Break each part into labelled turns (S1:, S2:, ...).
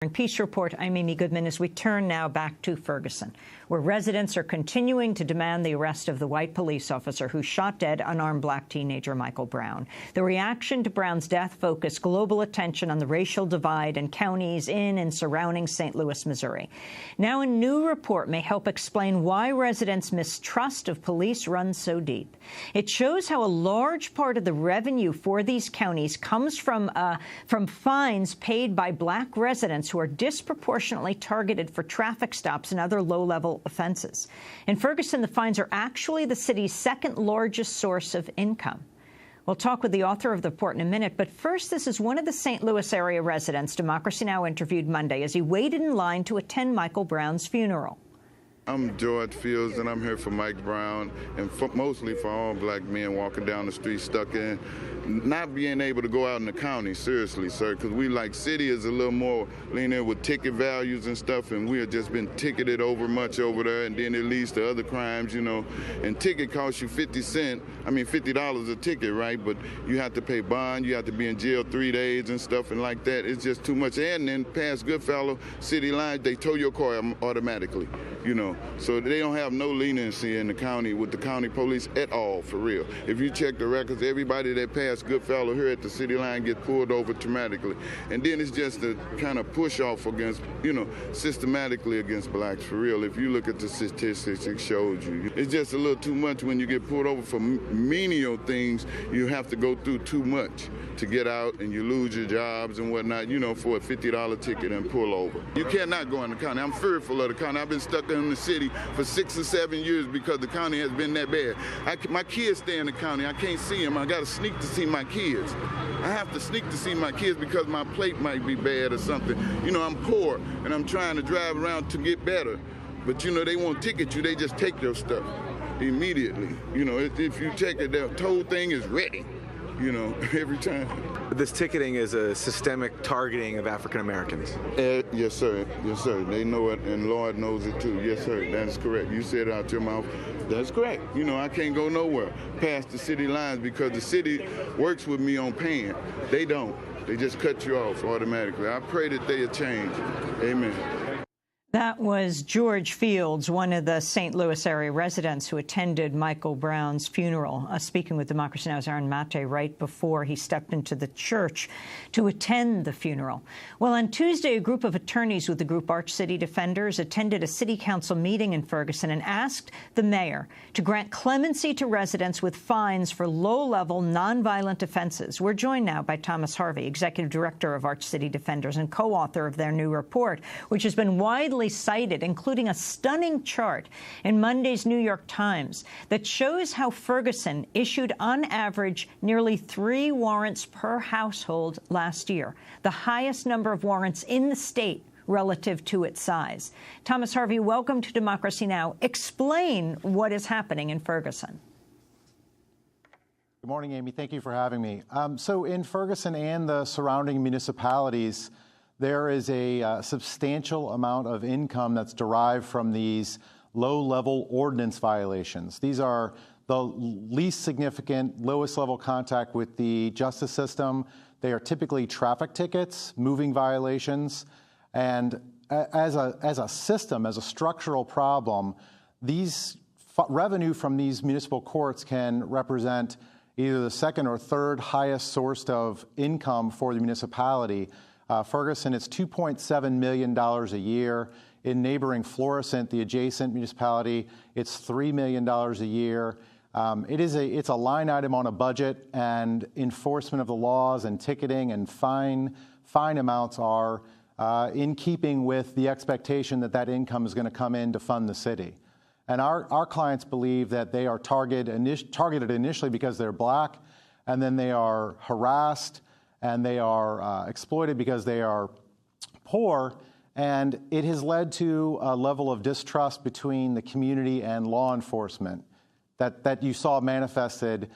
S1: In Peace Report, I'm Amy Goodman as we turn now back to Ferguson, where residents are continuing to demand the arrest of the white police officer who shot dead unarmed black teenager Michael Brown. The reaction to Brown's death focused global attention on the racial divide in counties in and surrounding St. Louis, Missouri. Now a new report may help explain why residents' mistrust of police runs so deep. It shows how a large part of the revenue for these counties comes from fines paid by black residents who are disproportionately targeted for traffic stops and other low-level offenses. In Ferguson, the fines are actually the city's second largest source of income. We'll talk with the author of the report in a minute, but first, this is one of the St. Louis area residents Democracy Now! Interviewed Monday as he waited in line to attend Michael Brown's funeral.
S2: I'm George Fields, and I'm here for Mike Brown, and mostly for all black men walking down the street stuck in, not being able to go out in the county, seriously, sir, because we like city is a little more lenient with ticket values and stuff, and we have just been ticketed over much over there, and then it leads to other crimes, you know, and ticket costs you $50 a ticket, right, but you have to pay bond, you have to be in jail 3 days and stuff and like that. It's just too much, and then past Goodfellow city lines, they tow your car automatically, you know. So they don't have no leniency in the county with the county police at all, for real. If you check the records, everybody that passed Goodfellow here at the city line get pulled over dramatically. And then it's just a kind of push off against, you know, systematically against blacks, for real. If you look at the statistics, it shows you. It's just a little too much when you get pulled over for menial things. You have to go through too much to get out, and you lose your jobs and whatnot, you know, for a $50 ticket and pull over. You cannot go in the county. I'm fearful of the county. I've been stuck in the city for 6 or 7 years because the county has been that bad. My kids stay in the county. I can't see them. I got to sneak to see my kids. I have to sneak to see my kids because my plate might be bad or something. You know, I'm poor, and I'm trying to drive around to get better. But, you know, they won't ticket you. They just take your stuff immediately. You know, if you check it, the whole thing is ready, you know, every time.
S3: This ticketing is a systemic targeting of African Americans.
S2: Yes, sir. Yes, sir. They know it, and Lord knows it, too. Yes, sir. That is correct. You said it out your mouth. That's correct. You know, I can't go nowhere past the city lines because the city works with me on paying. They don't. They just cut you off automatically. I pray that they'll change. Amen.
S1: That was George Fields, one of the St. Louis area residents who attended Michael Brown's funeral, speaking with Democracy Now!'s Aaron Mate right before he stepped into the church to attend the funeral. Well, on Tuesday, a group of attorneys with the group Arch City Defenders attended a city council meeting in Ferguson and asked the mayor to grant clemency to residents with fines for low-level, nonviolent offenses. We're joined now by Thomas Harvey, executive director of Arch City Defenders and co-author of their new report, which has been widely cited, including a stunning chart in Monday's New York Times that shows how Ferguson issued, on average, nearly 3 warrants per household last year, the highest number of warrants in the state relative to its size. Thomas Harvey, welcome to Democracy Now! Explain what is happening in Ferguson.
S4: Good morning, Amy. Thank you for having me. So in Ferguson and the surrounding municipalities, there is a substantial amount of income that's derived from these low-level ordinance violations. These are the least significant, lowest-level contact with the justice system. They are typically traffic tickets, moving violations, and as a system, as a structural problem, these revenue from these municipal courts can represent either the second or third highest source of income for the municipality. Ferguson, it's $2.7 million a year. In neighboring Florissant, the adjacent municipality, it's $3 million a year. It's a line item on a budget, and enforcement of the laws and ticketing and fine amounts are in keeping with the expectation that that income is going to come in to fund the city. And our clients believe that they are targeted initially because they're black, and then they are harassed, and they are exploited because they are poor, and it has led to a level of distrust between the community and law enforcement that you saw manifested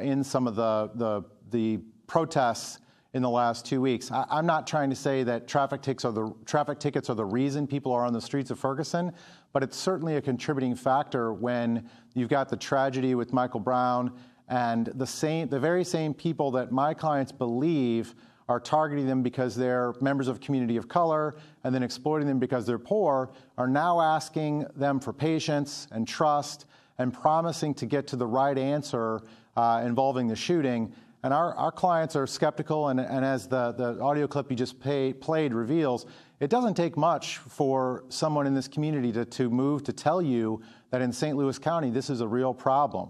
S4: in some of the protests in the last 2 weeks. I'm not trying to say that traffic tickets are the reason people are on the streets of Ferguson, but it's certainly a contributing factor when you've got the tragedy with Michael Brown and the very same people that my clients believe are targeting them because they're members of a community of color and then exploiting them because they're poor, are now asking them for patience and trust and promising to get to the right answer involving the shooting. And our clients are skeptical, and as the audio clip you just played reveals, it doesn't take much for someone in this community to move to tell you that in St. Louis County, this is a real problem.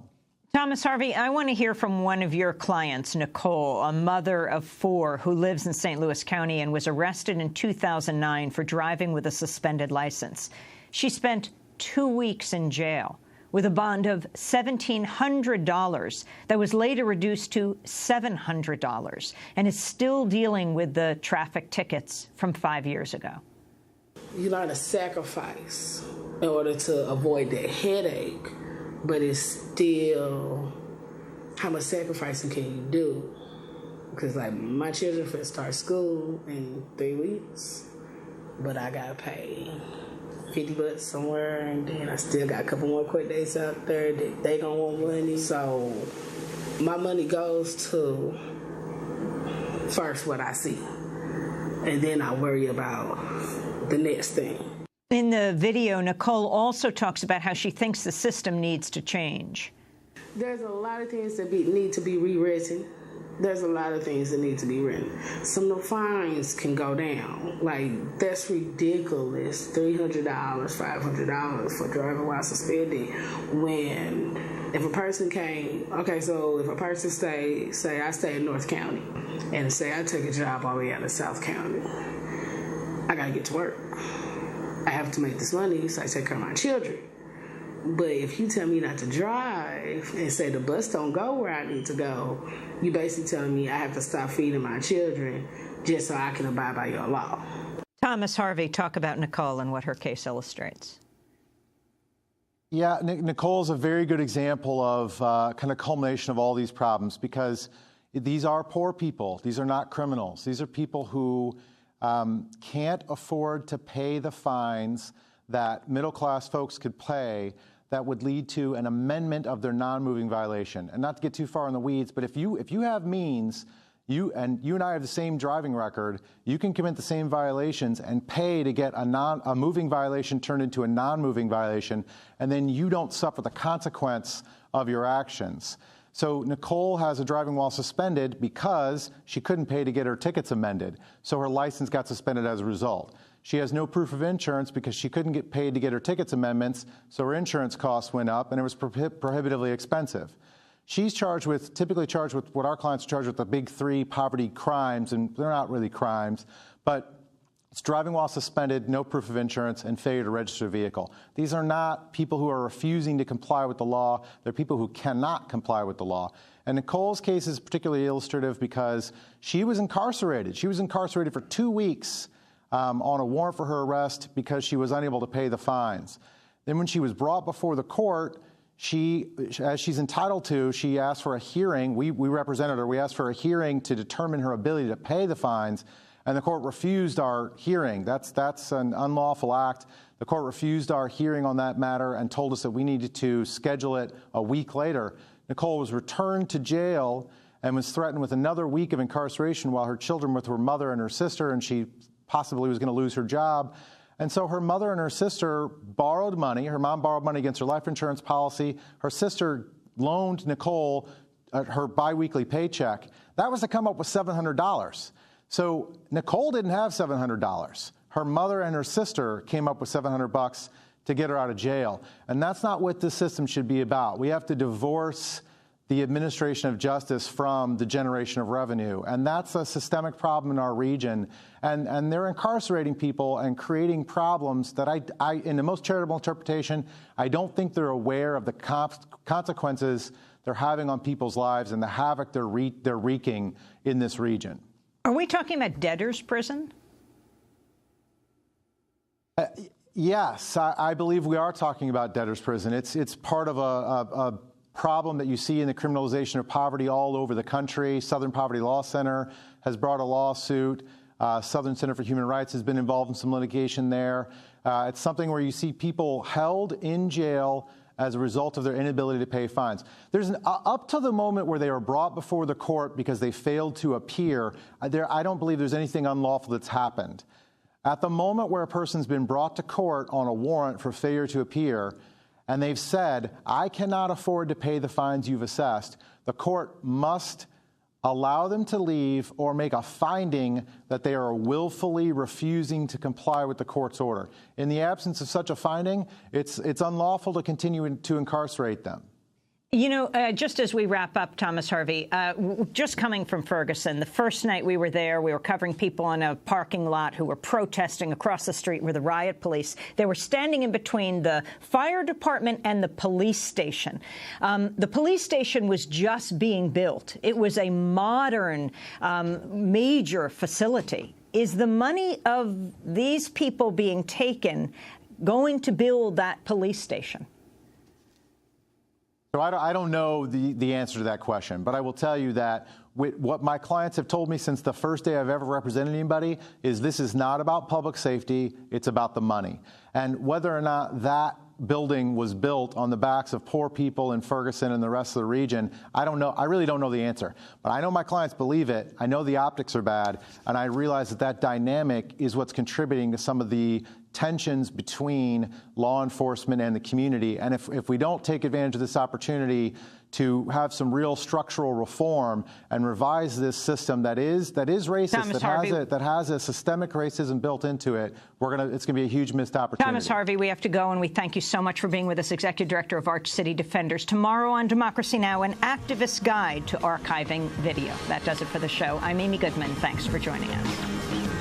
S1: Thomas Harvey, I want to hear from one of your clients, Nicole, a mother of 4 who lives in St. Louis County and was arrested in 2009 for driving with a suspended license. She spent 2 weeks in jail with a bond of $1,700 that was later reduced to $700 and is still dealing with the traffic tickets from 5 years ago.
S5: You learn to sacrifice in order to avoid that headache, but it's still, how much sacrificing can you do? Because like my children finna start school in 3 weeks, but I gotta pay $50 somewhere, and then I still got a couple more court days out there that they gonna want money. So my money goes to first what I see, and then I worry about the next thing.
S1: In the video, Nicole also talks about how she thinks the system needs to change.
S5: There's a lot of things that need to be rewritten. There's a lot of things that need to be written. Some of the fines can go down. Like, that's ridiculous. $300, $500 for driving while suspended. When, if a person came, okay, so if a person say I stay in North County, and say I took a job all the way out of South County, I gotta get to work. I have to make this money so I take care of my children. But if you tell me not to drive and say the bus don't go where I need to go, you basically telling me I have to stop feeding my children just so I can abide by your law.
S1: Thomas Harvey, talk about Nicole and what her case illustrates.
S4: Yeah, Nicole is a very good example of kind of culmination of all these problems, because these are poor people. These are not criminals. These are people who can't afford to pay the fines that middle-class folks could pay that would lead to an amendment of their non-moving violation. And not to get too far in the weeds, but if you have means, you and I have the same driving record, you can commit the same violations and pay to get a moving violation turned into a non-moving violation, and then you don't suffer the consequence of your actions. So Nicole has a driving while suspended because she couldn't pay to get her tickets amended. So her license got suspended as a result. She has no proof of insurance because she couldn't get paid to get her tickets amendments, so her insurance costs went up and it was prohibitively expensive. She's typically charged with what our clients are charged with, the big 3 poverty crimes, and they're not really crimes, but it's driving while suspended, no proof of insurance, and failure to register a vehicle. These are not people who are refusing to comply with the law. They're people who cannot comply with the law. And Nicole's case is particularly illustrative because she was incarcerated. She was incarcerated for 2 weeks on a warrant for her arrest because she was unable to pay the fines. Then when she was brought before the court, as she's entitled to, she asked for a hearing. We represented her. We asked for a hearing to determine her ability to pay the fines, and the court refused our hearing. That's an unlawful act. The court refused our hearing on that matter and told us that we needed to schedule it a week later. Nicole was returned to jail and was threatened with another week of incarceration while her children were with her mother and her sister, and she possibly was going to lose her job. And so her mother and her sister borrowed money. Her mom borrowed money against her life insurance policy. Her sister loaned Nicole her biweekly paycheck. That was to come up with $700. So Nicole didn't have $700. Her mother and her sister came up with $700 to get her out of jail. And that's not what this system should be about. We have to divorce the administration of justice from the generation of revenue. And that's a systemic problem in our region. And they're incarcerating people and creating problems that I, in the most charitable interpretation, I don't think they're aware of the consequences they're having on people's lives and the havoc they're wreaking in this region.
S1: Are we talking about debtor's prison?
S4: Yes, I believe we are talking about debtor's prison. It's part of a problem that you see in the criminalization of poverty all over the country. Southern Poverty Law Center has brought a lawsuit. Southern Center for Human Rights has been involved in some litigation there. It's something where you see people held in jail as a result of their inability to pay fines. There's up to the moment where they are brought before the court because they failed to appear, I don't believe there's anything unlawful that's happened. At the moment where a person's been brought to court on a warrant for failure to appear, and they've said, I cannot afford to pay the fines you've assessed, the court must allow them to leave or make a finding that they are willfully refusing to comply with the court's order. In the absence of such a finding, it's unlawful to continue to incarcerate them.
S1: You know, just as we wrap up, Thomas Harvey, just coming from Ferguson, the first night we were there, we were covering people in a parking lot who were protesting. Across the street were the riot police. They were standing in between the fire department and the police station. The police station was just being built. It was a modern, major facility. Is the money of these people being taken going to build that police station?
S4: So I don't know the answer to that question, but I will tell you that what my clients have told me since the first day I've ever represented anybody is this is not about public safety, it's about the money. And whether or not that building was built on the backs of poor people in Ferguson and the rest of the region, I don't know. I really don't know the answer. But I know my clients believe it. I know the optics are bad. And I realize that that dynamic is what's contributing to some of the tensions between law enforcement and the community. And if we don't take advantage of this opportunity to have some real structural reform and revise this system that is racist, that has a systemic racism built into it, it's gonna be a huge missed opportunity.
S1: Thomas Harvey, we have to go, and we thank you so much for being with us, Executive Director of Arch City Defenders. Tomorrow on Democracy Now!, an activist's guide to archiving video. That does it for the show. I'm Amy Goodman. Thanks for joining us.